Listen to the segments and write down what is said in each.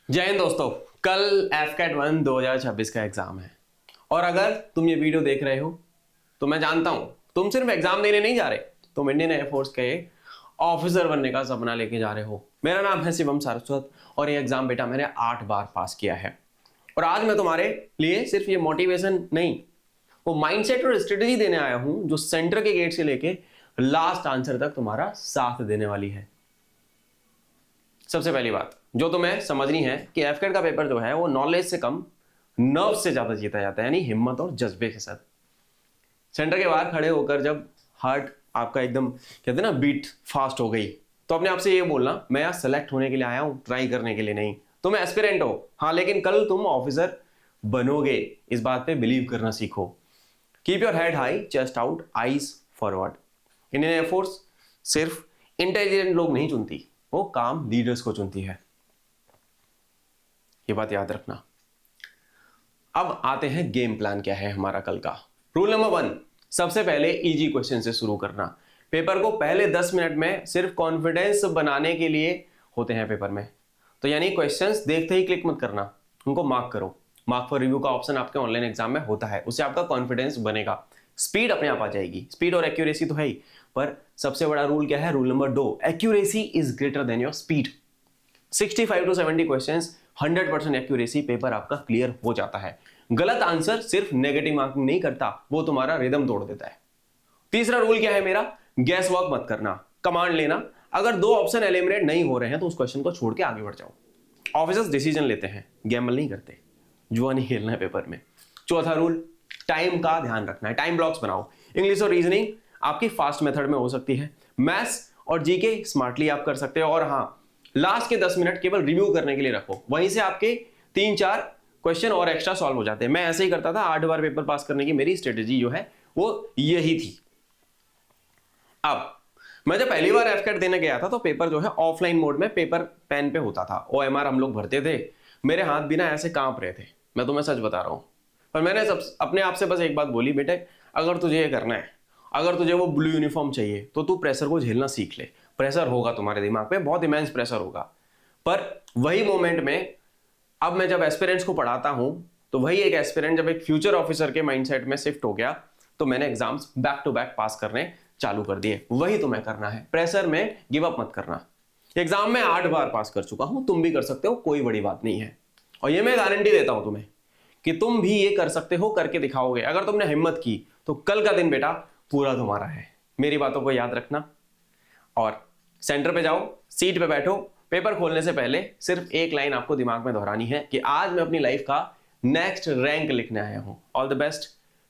जय हिंद दोस्तों। कल एफकेट 1 2026 का एग्जाम है और अगर तुम ये वीडियो देख रहे हो तो मैं जानता हूं तुम सिर्फ एग्जाम देने नहीं जा रहे, तुम इंडियन एयरफोर्स के ऑफिसर बनने का सपना लेके जा रहे हो। मेरा नाम है शिवम सारस्वत और ये एग्जाम बेटा मैंने 8 बार पास किया है। और आज मैं तुम्हारे लिए सिर्फ ये मोटिवेशन नहीं, वो माइंडसेट और स्ट्रेटेजी देने आया हूं जो सेंटर के गेट से लेके लास्ट आंसर तक तुम्हारा साथ देने वाली है। सबसे पहली बात जो तुम्हें समझनी है कि एफकेट का पेपर जो है वो नॉलेज से कम नर्व से ज्यादा जीता जाता है, यानी हिम्मत और जज्बे के साथ। सेंटर के बाहर खड़े होकर जब हार्ट आपका एकदम कहते हैं ना बीट फास्ट हो गई, तो अपने आप से ये बोलना मैं यहाँ सेलेक्ट होने के लिए आया हूँ, ट्राई करने के लिए नहीं। तुम एस्पिरेंट हो हाँ, लेकिन कल तुम ऑफिसर बनोगे, इस बात पे बिलीव करना सीखो। Keep your head high, chest out, eyes forward. Indian air force सिर्फ इंटेलिजेंट लोग नहीं चुनती, वो काम लीडर्स को चुनती है, ये बात याद रखना। अब आते हैं गेम प्लान क्या है हमारा कल का। रूल नंबर 1, सबसे पहले इजी क्वेश्चन से शुरू करना। पेपर को पहले 10 मिनट में सिर्फ कॉन्फिडेंस बनाने के लिए होते हैं पेपर में, तो यानी क्वेश्चंस देखते ही क्लिक मत करना, उनको मार्क करो। मार्क फॉर रिव्यू का ऑप्शन आपके ऑनलाइन एग्जाम में होता है, उससे आपका कॉन्फिडेंस बनेगा, स्पीड अपने आप आ जाएगी। स्पीड और एक्यूरेसी तो है ही, पर सबसे बड़ा रूल क्या है? Rule number 2, accuracy is greater than your speed. 65 to 70 questions 100% accuracy, paper आपका क्लियर हो जाता है। गलत आंसर सिर्फ नेगेटिव मार्किंग नहीं करता, वो तुम्हारा रिदम तोड़ देता है। तीसरा रूल क्या है मेरा? गैस वर्क मत करना, कमांड लेना। अगर 2 ऑप्शन एलिमिनेट नहीं हो रहे हैं तो उस क्वेश्चन को छोड़ के आगे बढ़ जाओ। ऑफिसर्स डिसीजन लेते हैं, गैम्बल नहीं करते, जुआ नहीं खेलना है पेपर में। चौथा रूल, टाइम का ध्यान रखना है, टाइम ब्लॉक्स बनाओ। इंग्लिश और रीजनिंग आपकी फास्ट मेथड में हो सकती है, मैथ्स और जीके स्मार्टली आप कर सकते हो। और हाँ, लास्ट के 10 मिनट केवल रिव्यू करने के लिए रखो, वहीं से आपके 3-4 क्वेश्चन और एक्स्ट्रा सॉल्व हो जाते हैं। मैं ऐसे ही करता था, 8 बार पेपर पास करने की मेरी स्ट्रेटेजी जो है वो यही थी। अब मैं जब पहली बार एफकेट देने गया था तो पेपर जो है ऑफलाइन मोड में पेपर पेन पे होता था, ओएमआर हम लोग भरते थे। मेरे हाथ भी ना ऐसे कांप रहे थे, मैं तुम्हें सच बता रहा हूं। पर मैंने अपने आप से बस एक बात बोली, बेटे अगर तुझे ये करना है, अगर तुझे वो ब्लू यूनिफॉर्म चाहिए तो तू प्रेशर को झेलना सीख ले। प्रेशर होगा तुम्हारे दिमाग पे, बहुत इमेंस प्रेशर होगा, पर वही मोमेंट में अब मैं जब एस्पिरेंट्स को पढ़ाता हूं तो वही एक एस्पिरेंट जब एक फ्यूचर ऑफिसर के माइंडसेट में शिफ्ट हो गया तो मैंने exams back to back pass करने चालू कर दिए। वही तुम्हें करना है, प्रेशर में गिव अप मत करना। एग्जाम में 8 बार पास कर चुका हूं, तुम भी कर सकते हो, कोई बड़ी बात नहीं है। और ये मैं गारंटी देता हूं तुम्हें कि तुम भी ये कर सकते हो, करके दिखाओगे। अगर तुमने हिम्मत की तो कल का दिन बेटा पूरा तुम्हारा है। मेरी बातों को याद रखना और सेंटर पे जाओ, सीट पे बैठो। पेपर खोलने से पहले सिर्फ एक लाइन आपको दिमाग में दोहरानी है कि आज मैं अपनी लाइफ का नेक्स्ट रैंक लिखने आया हूं। All the best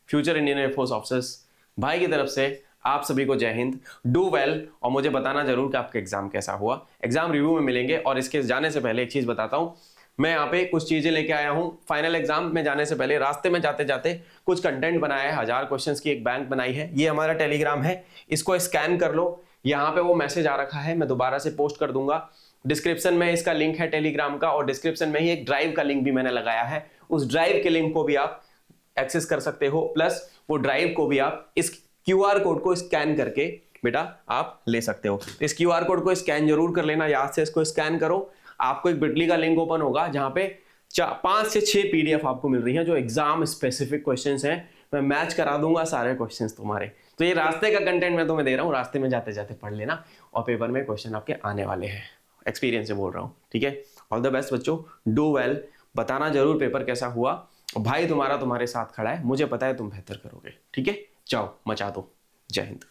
future Indian air force officers. भाई की तरफ से आप सभी को जय हिंद, डू वेल। और मुझे बताना जरूर कि आपका एग्जाम कैसा हुआ। एग्जाम रिव्यू में मिलेंगे। और इसके जाने से पहले एक चीज बताता हूं, मैं यहाँ पे कुछ चीजें लेके आया हूँ। फाइनल एग्जाम में जाने से पहले रास्ते में जाते जाते कुछ कंटेंट बनाया है, 1000 क्वेश्चंस की एक बैंक बनाई है। ये हमारा टेलीग्राम है, इसको स्कैन कर लो। यहाँ पे वो मैसेज आ रखा है, मैं दोबारा से पोस्ट कर दूंगा। डिस्क्रिप्शन में इसका लिंक है टेलीग्राम का, और डिस्क्रिप्शन में ही एक ड्राइव का लिंक भी मैंने लगाया है। उस ड्राइव के लिंक को भी आप एक्सेस कर सकते हो, प्लस वो ड्राइव को भी आप इस QR कोड को स्कैन करके बेटा आप ले सकते हो। इस QR कोड को स्कैन जरूर कर लेना, याद से इसको स्कैन करो। आपको एक बिटली का लिंक ओपन होगा जहां पे 5 से 6 PDF आपको मिल रही हैं जो एग्जाम स्पेसिफिक क्वेश्चंस हैं। मैं मैच करा दूंगा सारे क्वेश्चंस तुम्हारे। तो ये रास्ते का कंटेंट मैं तुम्हें दे रहा हूँ, रास्ते में जाते जाते पढ़ लेना और पेपर में क्वेश्चन आपके आने वाले हैं। एक्सपीरियंस से बोल रहा हूँ, ठीक है। ऑल द बेस्ट बच्चों, डू वेल। बताना जरूर पेपर कैसा हुआ। भाई तुम्हारा तुम्हारे साथ खड़ा है, मुझे पता है तुम बेहतर करोगे, ठीक है। जाओ मचा दो। जय हिंद।